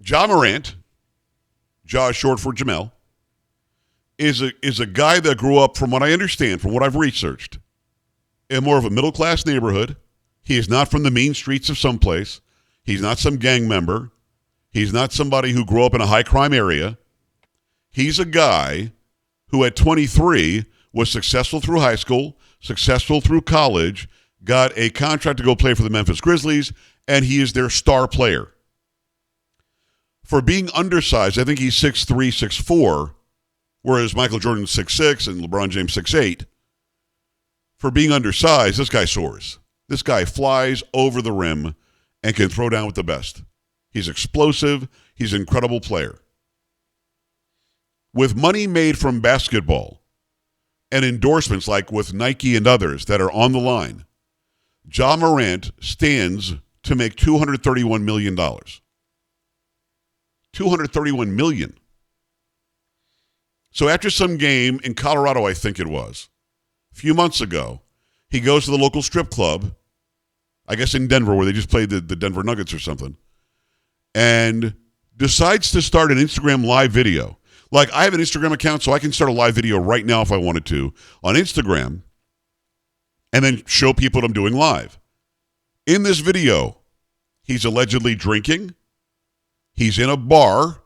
Ja Morant, Ja is short for Jamel, is a guy that grew up, from what I understand, from what I've researched, in more of a middle-class neighborhood. He is not from the mean streets of someplace. He's not some gang member. He's not somebody who grew up in a high-crime area. He's a guy who at 23 was successful through high school, successful through college, got a contract to go play for the Memphis Grizzlies, and he is their star player. For being undersized, I think he's 6'3", 6'4", whereas Michael Jordan's 6'6", and LeBron James 6'8". For being undersized, this guy soars. This guy flies over the rim and can throw down with the best. He's explosive. He's an incredible player. With money made from basketball and endorsements like with Nike and others that are on the line, Ja Morant stands to make $231 million. $231 million. So after some game in Colorado, I think it was, a few months ago, he goes to the local strip club, I guess in Denver, where they just played the Denver Nuggets or something, and decides to start an Instagram live video. Like, I have an Instagram account, so I can start a live video right now if I wanted to on Instagram and then show people what I'm doing live. In this video, he's allegedly drinking. He's in a bar.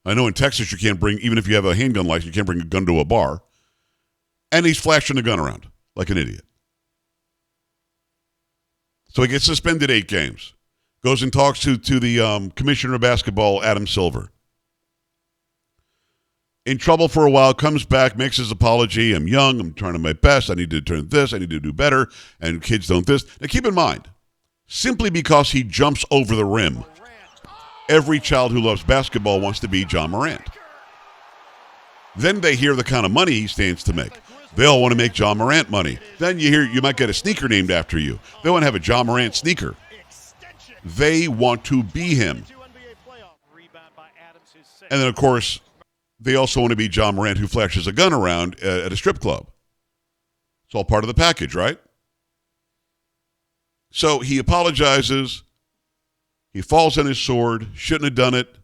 I know in Texas you can't bring, even if you have a handgun license, you can't bring a gun to a bar. And he's flashing a gun around like an idiot. So he gets suspended 8 games. Goes and talks to the commissioner of basketball, Adam Silver. In trouble for a while, comes back, makes his apology. I'm young. I'm trying to my best. I need to turn this. I need to do better. And kids don't this. Now, keep in mind, simply because he jumps over the rim, every child who loves basketball wants to be Ja Morant. Then they hear the kind of money he stands to make. They all want to make Ja Morant money. Then you hear you might get a sneaker named after you. They want to have a Ja Morant sneaker. They want to be him. And then, of course, they also want to be Ja Morant who flashes a gun around at a strip club. It's all part of the package, right? So he apologizes. He falls on his sword. Shouldn't have done it.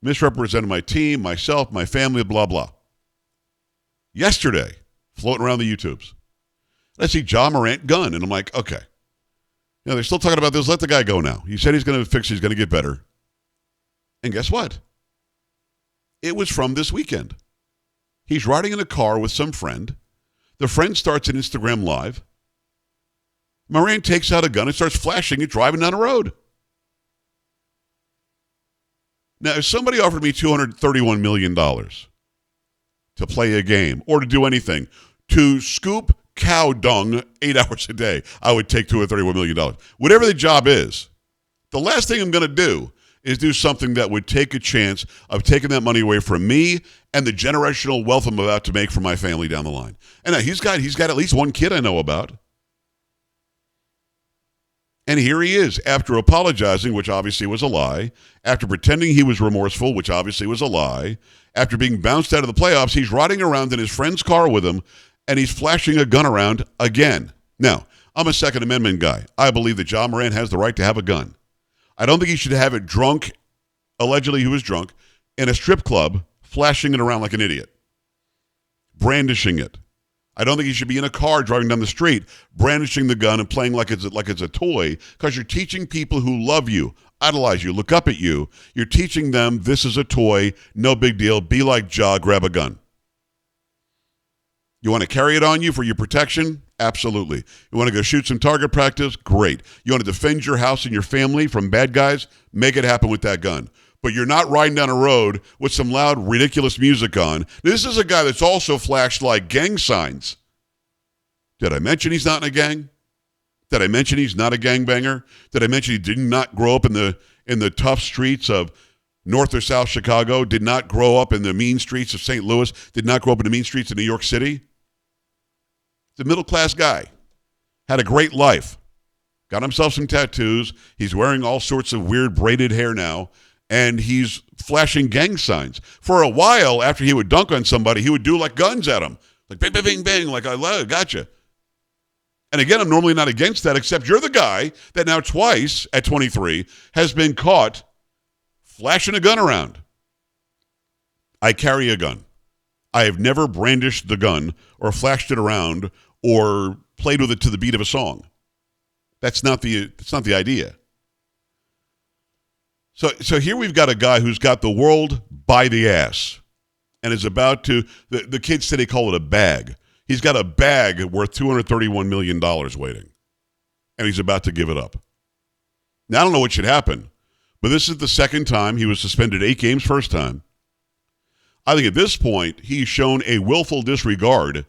Misrepresented my team, myself, my family, blah, blah. Yesterday, floating around the YouTubes, I see Ja Morant gun, and I'm like, okay. They're still talking about this. Let the guy go now. He said he's going to fix it. He's going to get better. And guess what? It was from this weekend. He's riding in a car with some friend. The friend starts an Instagram Live. Morant takes out a gun and starts flashing it driving down the road. Now, if somebody offered me $231 million to play a game or to do anything, to scoop cow dung 8 hours a day, I would take $231 million. Whatever the job is, the last thing I'm going to do is do something that would take a chance of taking that money away from me and the generational wealth I'm about to make for my family down the line. And he's got at least one kid I know about. And here he is, after apologizing, which obviously was a lie, after pretending he was remorseful, which obviously was a lie, after being bounced out of the playoffs, he's riding around in his friend's car with him, and he's flashing a gun around again. Now, I'm a Second Amendment guy. I believe that Ja Morant has the right to have a gun. I don't think he should have it drunk, allegedly he was drunk, in a strip club, flashing it around like an idiot, brandishing it. I don't think he should be in a car driving down the street, brandishing the gun and playing like it's a toy, because you're teaching people who love you, idolize you, look up at you. You're teaching them this is a toy, no big deal, be like Ja, grab a gun. You want to carry it on you for your protection? Absolutely. You want to go shoot some target practice? Great. You want to defend your house and your family from bad guys? Make it happen with that gun. But you're not riding down a road with some loud, ridiculous music on. This is a guy that's also flashed like gang signs. Did I mention he's not in a gang? Did I mention he's not a gangbanger? Did I mention he did not grow up in the tough streets of North or South Chicago? Did not grow up in the mean streets of St. Louis? Did not grow up in the mean streets of New York City? He's a middle-class guy. Had a great life. Got himself some tattoos. He's wearing all sorts of weird braided hair now. And he's flashing gang signs. For a while, after he would dunk on somebody, he would do like guns at him. Like bang, bang, bang, bang, like I gotcha. And again, I'm normally not against that, except you're the guy that now twice at 23 has been caught flashing a gun around. I carry a gun. I have never brandished the gun or flashed it around or played with it to the beat of a song. That's not the idea. So here we've got a guy who's got the world by the ass and is about to, the kids say they call it a bag. He's got a bag worth $231 million waiting, and he's about to give it up. Now, I don't know what should happen, but this is the second time. He was suspended 8 games first time. I think at this point, he's shown a willful disregard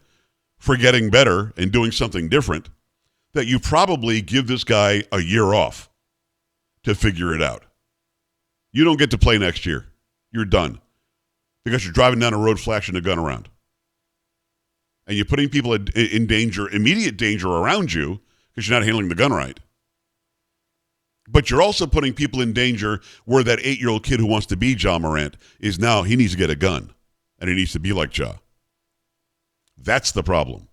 for getting better and doing something different that you probably give this guy a year off to figure it out. You don't get to play next year. You're done because you're driving down a road flashing a gun around. And you're putting people in danger, immediate danger around you because you're not handling the gun right. But you're also putting people in danger where that 8-year-old kid who wants to be Ja Morant is now, he needs to get a gun. And he needs to be like Ja. That's the problem.